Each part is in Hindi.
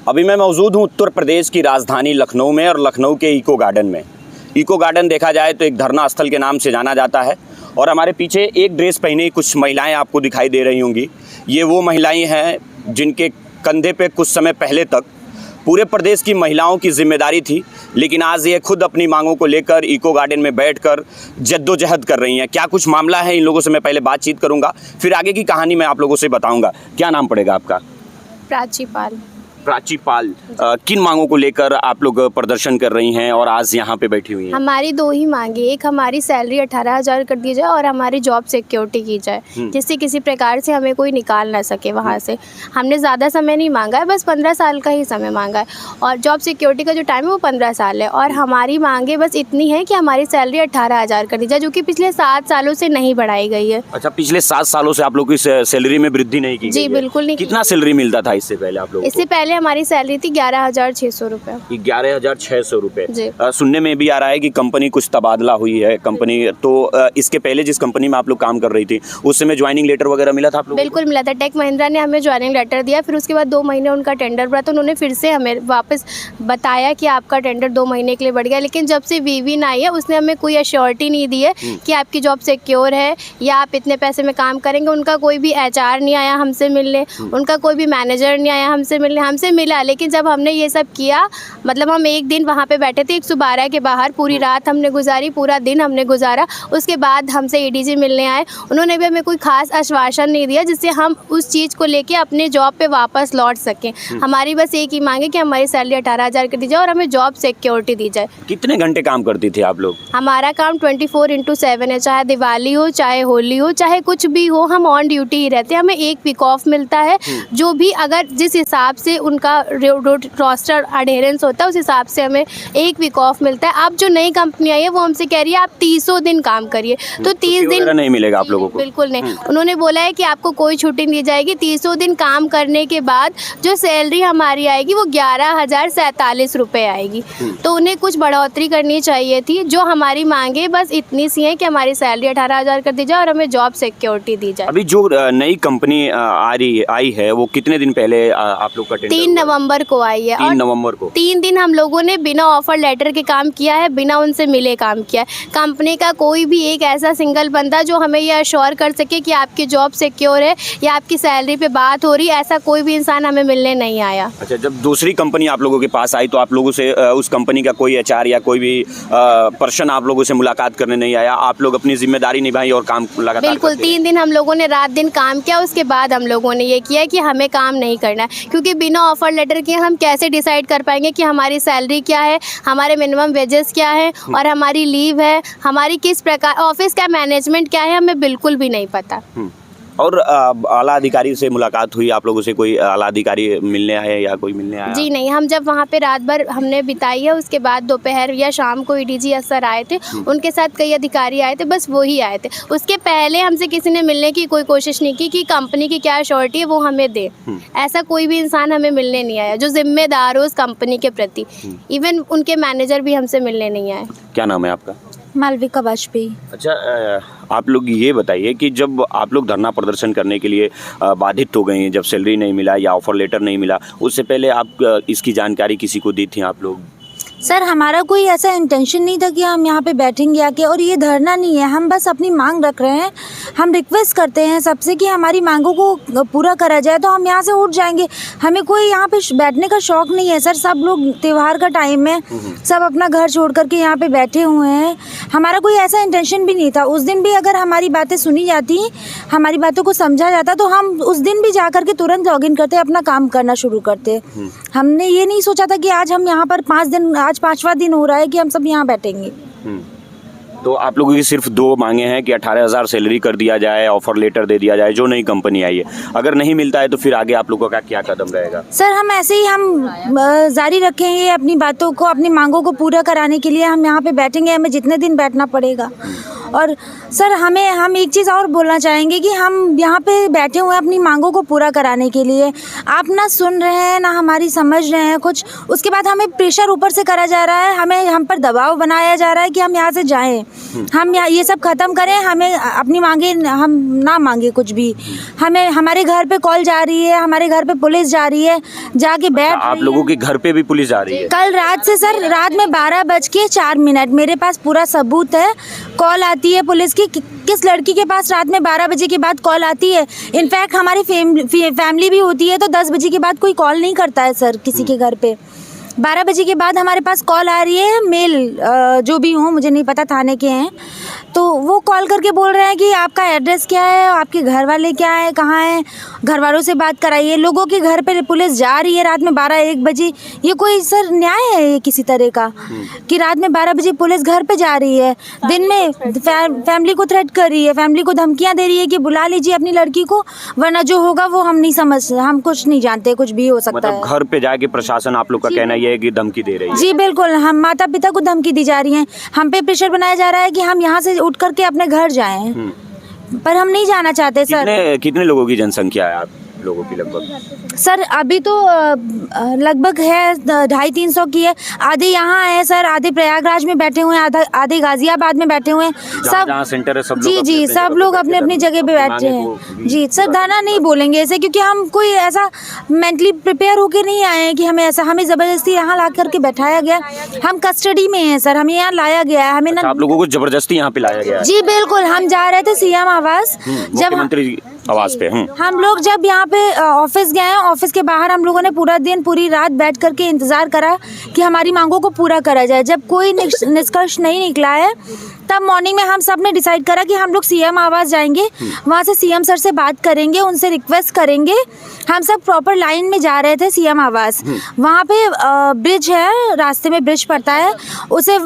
अभी मैं मौजूद हूँ उत्तर प्रदेश की राजधानी लखनऊ में और लखनऊ के इको गार्डन में। इको गार्डन देखा जाए तो एक धरना स्थल के नाम से जाना जाता है और हमारे पीछे एक ड्रेस पहने कुछ महिलाएं आपको दिखाई दे रही होंगी। ये वो महिलाएं हैं जिनके कंधे पे कुछ समय पहले तक पूरे प्रदेश की महिलाओं की जिम्मेदारी थी, लेकिन आज ये खुद अपनी मांगों को लेकर इको गार्डन में बैठकर जद्दोजहद कर रही हैं। क्या कुछ मामला है इन लोगों से मैं पहले बातचीत करूंगा, फिर आगे की कहानी मैं आप लोगों से बताऊंगा। क्या नाम पड़ेगा आपका? प्राची पाल। प्राची पाल, किन मांगों को लेकर आप लोग प्रदर्शन कर रही हैं और आज यहाँ पे बैठी हुई हैं? हमारी दो ही मांगे, एक हमारी सैलरी 18,000 कर दी जाए और हमारी जॉब सिक्योरिटी की जाए, जिससे किसी प्रकार से हमें कोई निकाल ना सके वहाँ से। हमने ज़्यादा समय नहीं मांगा है, बस 15 साल का ही समय मांगा है और जॉब सिक्योरिटी का जो टाइम है वो 15 साल है। और हमारी मांगे बस इतनी है कि हमारी सैलरी 18,000 कर दी जाए, जो कि पिछले 7 सालों से नहीं बढ़ाई गई है। अच्छा, पिछले 7 सालों से आप लोग की सैलरी में वृद्धि नहीं की गई जी है? बिल्कुल नहीं। कितना सैलरी मिलता था इससे पहले आप लोगों को? इससे पहले हमारी सैलरी थी 11,600 रुपये। 11,600 रुपये। जी। सुनने में भी आ रहा है कि कंपनी कुछ तबादला हुई है कंपनी, तो इसके पहले जिस कंपनी में आप लोग काम कर रही थी उस समय ज्वाइनिंग लेटर वगैरह मिला था आप लोगों को? बिल्कुल मिला था। टेक महिंद्रा ने हमें ज्वाइनिंग लेटर दिया, फिर उसके बाद 2 महीने उनका टेंडर बढ़ा तो उन्होंने फिर से हमें वापस बताया कि आपका टेंडर 2 महीने के लिए बढ़ गया। लेकिन जब से विविन आई है उसने हमें कोई एश्योरिटी नहीं दी है कि आपकी जॉब सिक्योर है या आप इतने पैसे में काम करेंगे। उनका कोई भी HR नहीं आया हमसे मिलने, उनका कोई भी मैनेजर नहीं आया हमसे मिलने। हमसे मिला, लेकिन जब हमने ये सब किया, मतलब हम एक दिन वहाँ पे बैठे थे 112 के बाहर, पूरी रात हमने गुजारी, पूरा दिन हमने गुजारा। उसके बाद हमसे ADG मिलने आए, उन्होंने भी हमें कोई खास आश्वासन नहीं दिया जिससे हम उस चीज़ को लेके अपने जॉब पे वापस लौट सकें। हमारी बस एक ही मांग है कि हमारी सैलरी 18,000 कर दी जाए और हमें जॉब सिक्योरिटी दी जाए। कितने घंटे काम करती थी आप लोग? हमारा काम 24/7 है, चाहे दिवाली हो, चाहे होली हो, चाहे कुछ भी हो, हम ऑन ड्यूटी ही रहते हैं। हमें एक वीक ऑफ मिलता है, जो भी अगर जिस हिसाब से उनका रोस्टर अडेरेंस होता है उस हिसाब से हमें एक वीक ऑफ मिलता है। अब जो नई कंपनी आई है वो हमसे कह रही है आप 30 दिन काम करिए, तो 30 दिन नहीं मिलेगा आप लोगों को? बिल्कुल नहीं। उन्होंने बोला है कि आपको कोई छुट्टी नहीं दी जाएगी। 30 दिन काम करने के बाद जो सैलरी हमारी आएगी वो 11,047 रुपये आएगी। तो उन्हें कुछ बढ़ोतरी करनी चाहिए थी। जो हमारी मांगे बस इतनी सी हैं कि हमारी सैलरी 18,000 कर दी जाए और हमें जॉब सिक्योरिटी दी जाए। अभी जो नई कंपनी आई है वो कितने दिन पहले आप लोग का टेंडर? 3 नवंबर को आई है। 3 नवंबर को। 3 दिन हम लोगों ने बिना ऑफर लेटर के काम किया है, बिना उनसे मिले काम किया है। कंपनी का कोई भी एक ऐसा सिंगल बंदा जो हमें ये अश्योर कर सके कि आपकी जॉब सिक्योर है या आपकी सैलरी पे बात हो रही है, ऐसा कोई भी इंसान हमें मिलने नहीं आया। अच्छा, जब दूसरी कंपनी आप लोगों के पास आई तो आप लोगों से उस कंपनी का कोई HR या कोई भी पर्सन आप लोगों से मुलाकात करने नहीं आया? आप लोग अपनी जिम्मेदारी निभाई और काम लगातार? बिल्कुल, 3 दिन हम लोगों ने रात दिन काम किया। उसके बाद हम लोगों ने ये किया कि हमें काम नहीं करना है, क्योंकि बिना ऑफर लेटर के हम कैसे डिसाइड कर पाएंगे कि हमारी सैलरी क्या है, हमारे मिनिमम वेजेस क्या है और हमारी लीव है, हमारी किस प्रकार ऑफिस का मैनेजमेंट क्या है, हमें बिल्कुल भी नहीं पता। और आला अधिकारी से मुलाकात हुई आप लोगों से? कोई आला अधिकारी मिलने आए या कोई मिलने आया? जी नहीं, हम जब वहाँ पे रात भर हमने बिताई है, उसके बाद दोपहर या शाम को ADG सर आए थे, उनके साथ कई अधिकारी आए थे, बस वो ही आए थे। उसके पहले हमसे किसी ने मिलने की कोई कोशिश नहीं की कि कंपनी की क्या अश्योरिटी है वो हमें दे। ऐसा कोई भी इंसान हमें मिलने नहीं आया जो जिम्मेदार हो उस कंपनी के प्रति। इवन उनके मैनेजर भी हमसे मिलने नहीं आए। क्या नाम है आपका? मालविका वाजपेयी। अच्छा, आप लोग ये बताइए कि जब आप लोग धरना प्रदर्शन करने के लिए बाधित हो गए, जब सैलरी नहीं मिला या ऑफर लेटर नहीं मिला, उससे पहले आप इसकी जानकारी किसी को दी थी आप लोग? सर, हमारा कोई ऐसा इंटेंशन नहीं था कि हम यहाँ पे बैठेंगे आके, और ये धरना नहीं है, हम बस अपनी मांग रख रहे हैं। हम रिक्वेस्ट करते हैं सबसे कि हमारी मांगों को पूरा करा जाए तो हम यहाँ से उठ जाएंगे। हमें कोई यहाँ पे बैठने का शौक़ नहीं है सर। सब लोग त्यौहार का टाइम है, सब अपना घर छोड़ करके यहाँ पे बैठे हुए हैं। हमारा कोई ऐसा इंटेंशन भी नहीं था। उस दिन भी अगर हमारी बातें सुनी जाती, हमारी बातों को समझा जाता, तो हम उस दिन भी जा करके तुरंत लॉगिन करते, अपना काम करना शुरू करते। हमने ये नहीं सोचा था कि आज हम यहाँ पर 5 दिन, आज 5वां दिन हो रहा है कि हम सब यहाँ बैठेंगे। तो आप लोगों की सिर्फ 2 मांगे हैं कि 18,000 सैलरी कर दिया जाए, ऑफर लेटर दे दिया जाए जो नई कंपनी आई है। अगर नहीं मिलता है तो फिर आगे आप लोगों का क्या कदम रहेगा? सर, हम ऐसे ही हम जारी रखेंगे अपनी बातों को, अपनी मांगों को पूरा कराने के लिए हम यहाँ पे बैठेंगे। हमें जितने दिन बैठना पड़ेगा और सर हम एक चीज़ और बोलना चाहेंगे कि हम यहाँ पे बैठे हुए हैं अपनी मांगों को पूरा कराने के लिए। आप ना सुन रहे हैं ना हमारी समझ रहे हैं कुछ। उसके बाद हमें प्रेशर ऊपर से करा जा रहा है, हम पर दबाव बनाया जा रहा है कि हम यहाँ से जाएं, हम ये सब ख़त्म करें, हमें अपनी मांगे हम ना मांगे कुछ भी। हमें हमारे घर पे कॉल जा रही है, हमारे घर पे पुलिस जा रही है, जाके बैठ आप लोगों के घर पे भी पुलिस जा रही है? कल रात से सर, रात में 12:04 मेरे पास पूरा सबूत है। कॉल आती है पुलिस की, किस लड़की के पास रात में 12 बजे के बाद कॉल आती है? इनफैक्ट हमारी फैमिली भी होती है तो 10 बजे के बाद कोई कॉल नहीं करता है सर किसी के घर पे। 12 बजे के बाद हमारे पास कॉल आ रही है, मेल जो भी हो मुझे नहीं पता, थाने के हैं, तो वो कॉल करके बोल रहे हैं कि आपका एड्रेस क्या है, आपके घर वाले क्या है, कहाँ हैं, घर वालों से बात कराइए। लोगों के घर पे पुलिस जा रही है रात में 12-1 बजे। ये कोई सर न्याय है ये किसी तरह का कि रात में 12 बजे पुलिस घर पे जा रही है, दिन में फैमिली को थ्रेट कर रही है, फैमिली को धमकियाँ दे रही है कि बुला लीजिए अपनी लड़की को, वरना जो होगा वो हम नहीं समझ, हम कुछ नहीं जानते, कुछ भी हो सकता है। मतलब घर पे जाके प्रशासन आप लोग का कहना ये है कि धमकी दे रही है? जी बिल्कुल, हम माता पिता को धमकी दी जा रही है, हम पे प्रेशर बनाया जा रहा है कि हम यहाँ से उठ करके अपने घर जाएं, पर हम नहीं जाना चाहते सर। कितने लोगों की जनसंख्या है आप लोगों की लगभग? सर अभी तो लगभग है 250-300 की है। आधे यहाँ है सर, आधे प्रयागराज में बैठे हुए हैं, आधे गाजियाबाद में बैठे हुए हैं। सब जहाँ सेंटर है सब जी जी सब लोग अपने अपनी जगह पे बैठे हैं। जी सर, धरना नहीं बोलेंगे ऐसे, क्योंकि हम कोई ऐसा मेंटली प्रिपेयर होके नहीं आए हैं कि हमें ज़बरदस्ती यहाँ ला करके बैठाया गया। हम कस्टडी में हैं सर, हमें यहाँ लाया गया है। हमें आप लोगों को जबरदस्ती यहाँ पे लाया गया है? जी बिल्कुल, हम जा रहे थे सीएम आवास, जब मुख्यमंत्री आवास पे हम लोग जब यहाँ पे ऑफिस गए, ऑफिस के बाहर हम लोगों ने पूरा दिन पूरी रात बैठ करके इंतज़ार करा कि हमारी मांगों को पूरा करा जाए। जब कोई निष्कर्ष नहीं निकला है, तब मॉर्निंग में हम सब ने डिसाइड करा कि हम लोग सीएम आवास जाएंगे, वहाँ से सीएम सर से बात करेंगे, उनसे रिक्वेस्ट करेंगे। हम सब प्रॉपर लाइन में जा रहे थे सीएम आवास। वहाँ पे ब्रिज है, रास्ते में ब्रिज पड़ता है, उसे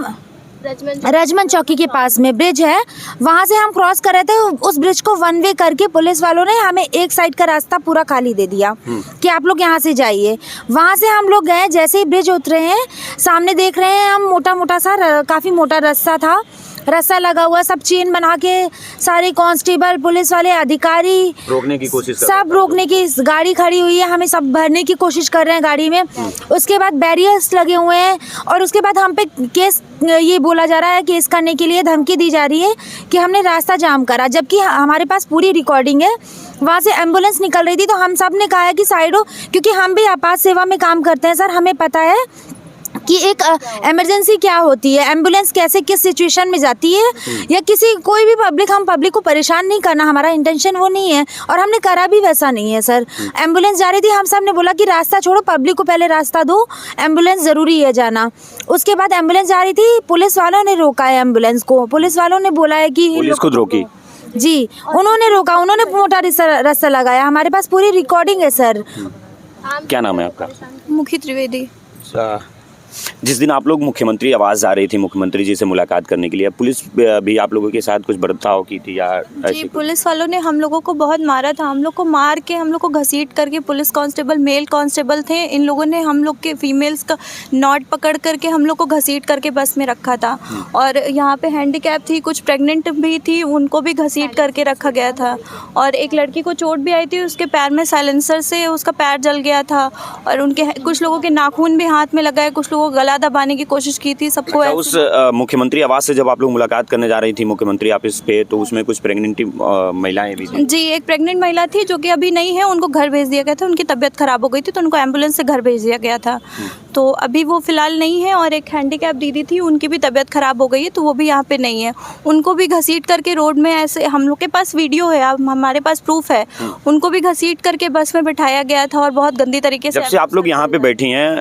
रजमन चौकी के पास में ब्रिज है, वहाँ से हम क्रॉस कर रहे थे। उस ब्रिज को 1 वे करके पुलिस वालों ने हमें एक साइड का रास्ता पूरा खाली दे दिया कि आप लोग यहाँ से जाइए। वहाँ से हम लोग गए, जैसे ही ब्रिज उतरे हैं, सामने देख रहे हैं हम मोटा सा काफ़ी मोटा रास्ता लगा हुआ, सब चेन बना के सारे कांस्टेबल, पुलिस वाले, अधिकारी रोकने की कोशिश सब रोकने की, गाड़ी खड़ी हुई है, हमें सब भरने की कोशिश कर रहे हैं गाड़ी में। उसके बाद बैरियर्स लगे हुए हैं, और उसके बाद हम पे केस ये बोला जा रहा है, केस करने के लिए धमकी दी जा रही है कि हमने रास्ता जाम करा, जबकि हमारे पास पूरी रिकॉर्डिंग है। वहाँ से एम्बुलेंस निकल रही थी तो हम सब ने कहा है कि साइड हो, क्योंकि हम भी आपात सेवा में काम करते हैं सर, हमें पता है कि एक इमरजेंसी क्या होती है, एम्बुलेंस कैसे किस सिचुएशन में जाती है, या कोई भी हम पब्लिक को परेशान नहीं करना, हमारा इंटेंशन वो नहीं है, और हमने करा भी वैसा नहीं है सर। एम्बुलेंस जा रही थी, हम सब ने बोला कि रास्ता छोड़ो, पब्लिक को पहले रास्ता दो, एम्बुलेंस ज़रूरी है जाना। उसके बाद एम्बुलेंस जा रही थी, पुलिस वालों ने रोका है एम्बुलेंस को, पुलिस वालों ने बोला है कि पुलिस खुद रोकी? जी, उन्होंने रोका, उन्होंने मोटा रास्ता लगाया। हमारे पास पूरी रिकॉर्डिंग है सर। क्या नाम है आपका? मुखी त्रिवेदी। जिस दिन आप लोग मुख्यमंत्री आवास जा रही थी, मुख्यमंत्री जी से मुलाकात करने के लिए, पुलिस भी आप लोगों के साथ कुछ बर्ताव की थी या जी, पुलिस वालों ने हम लोगों को बहुत मारा था, हम लोग को मार के, हम लोग को घसीट करके, पुलिस कांस्टेबल, मेल कांस्टेबल थे, इन लोगों ने हम लोग के फीमेल्स का नॉट पकड़ करके हम लोग को घसीट करके बस में रखा था। और यहाँ पे हैंडीकैप थी, कुछ प्रेग्नेंट भी थी, उनको भी घसीट करके रखा गया था। और एक लड़की को चोट भी आई थी, उसके पैर में साइलेंसर से उसका पैर जल गया था, और उनके कुछ लोगों के नाखून भी हाथ में लगाए, कुछ लोगों को गला दबाने की कोशिश की थी सबको। उस मुख्यमंत्री आवास से जब आप लोग मुलाकात करने जा रही थी मुख्यमंत्री ऑफिस पे, तो उसमें कुछ प्रेग्नेंट महिलाएं भी थी? जी, एक प्रेग्नेंट महिला थी जो कि अभी नहीं है, उनको घर भेज दिया गया था, उनकी तबीयत खराब हो गई थी तो उनको एम्बुलेंस से घर भेज दिया गया था, तो अभी वो फिलहाल नहीं है। और एक हैंडीकैप दीदी थी, उनकी भी तबीयत खराब हो गई है, तो वो भी यहाँ पे नहीं है। उनको भी घसीट करके रोड में ऐसे, हम लोग के पास वीडियो है, हमारे पास प्रूफ है, उनको भी घसीट करके बस में बिठाया गया था और बहुत गंदी तरीके से। जब से आप लोग यहाँ पे बैठी हैं,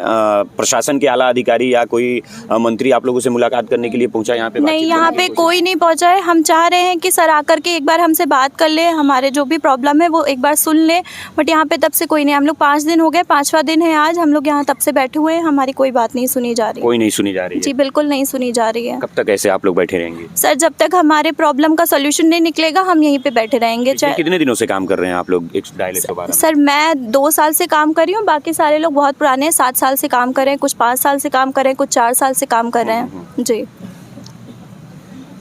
प्रशासन के आला अधिकारी या कोई मंत्री आप लोगों से मुलाकात करने के लिए पहुंचा यहाँ पे? नहीं, यहाँ पे कोई नहीं पहुंचा है। हम चाह रहे हैं कि सर आकर के एक बार हमसे बात कर ले, हमारे जो भी प्रॉब्लम है वो एक बार सुन ले, बट यहाँ पे तब से कोई नहीं। हम लोग 5 दिन हो गए, 5वां दिन है आज, हम लोग यहाँ तब से बैठे हुए हैं, हमारी कोई बात नहीं सुनी जा रही। कोई नहीं सुनी जा रही है? जी बिल्कुल नहीं सुनी जा रही है। कब तक ऐसे आप लोग बैठे रहेंगे? सर जब तक हमारे प्रॉब्लम का सोल्यूशन नहीं निकलेगा हम यहीं पे बैठे रहेंगे। कितने दिनों से काम कर रहे हैं आप लोग डायल 112? सर मैं 2 साल से काम कर रही हूँ, बाकी सारे लोग बहुत पुराने हैं, 7 साल से काम कर रहे हैं, कुछ 5 साल से काम कर रहे हैं, कुछ 4 साल से काम कर रहे हैं। जी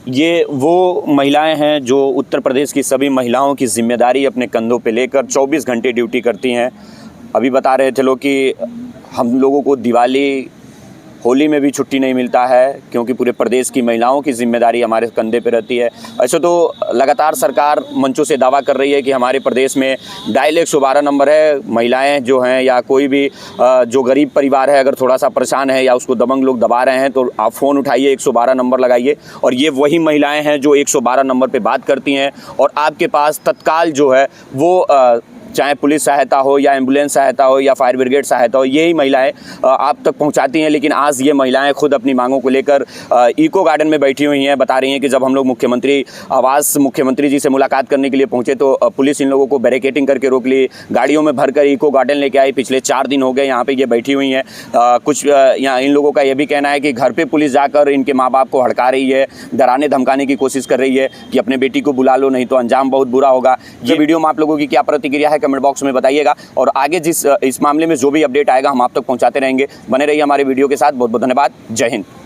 ये वो महिलाएं हैं जो उत्तर प्रदेश की सभी महिलाओं की जिम्मेदारी अपने कंधों पे लेकर 24 घंटे ड्यूटी करती हैं। अभी बता रहे थे लोग कि हम लोगों को दिवाली होली में भी छुट्टी नहीं मिलता है क्योंकि पूरे प्रदेश की महिलाओं की जिम्मेदारी हमारे कंधे पे रहती है। ऐसे तो लगातार सरकार मंचों से दावा कर रही है कि हमारे प्रदेश में डायल 112 नंबर है। महिलाएं जो हैं या कोई भी जो गरीब परिवार है अगर थोड़ा सा परेशान है या उसको दबंग लोग दबा रहे हैं तो आप फ़ोन उठाइए, 112 नंबर लगाइए और ये वही महिलाएँ हैं जो 112 नंबर पर बात करती हैं और आपके पास तत्काल जो है वो चाहे पुलिस सहायता हो या एम्बुलेंस सहायता हो या फायर ब्रिगेड सहायता हो, यही महिलाएं आप तक पहुंचाती हैं। लेकिन आज ये महिलाएं खुद अपनी मांगों को लेकर इको गार्डन में बैठी हुई हैं। बता रही हैं कि जब हम लोग मुख्यमंत्री जी से मुलाकात करने के लिए पहुंचे तो पुलिस इन लोगों को बैरिकेडिंग करके रोक ली, गाड़ियों में भरकर इको गार्डन लेके आई। पिछले 4 दिन हो गए यहाँ पर ये बैठी हुई हैं। कुछ यहाँ इन लोगों का ये भी कहना है कि घर पर पुलिस जाकर इनके माँ बाप को हड़का रही है, डराने धमकाने की कोशिश कर रही है कि अपने बेटी को बुला लो नहीं तो अंजाम बहुत बुरा होगा। ये वीडियो में आप लोगों की क्या प्रतिक्रिया है कमेंट बॉक्स में बताइएगा और आगे इस मामले में जो भी अपडेट आएगा हम आप तक पहुंचाते रहेंगे। बने रहिए हमारे वीडियो के साथ। बहुत बहुत धन्यवाद। जय हिंद।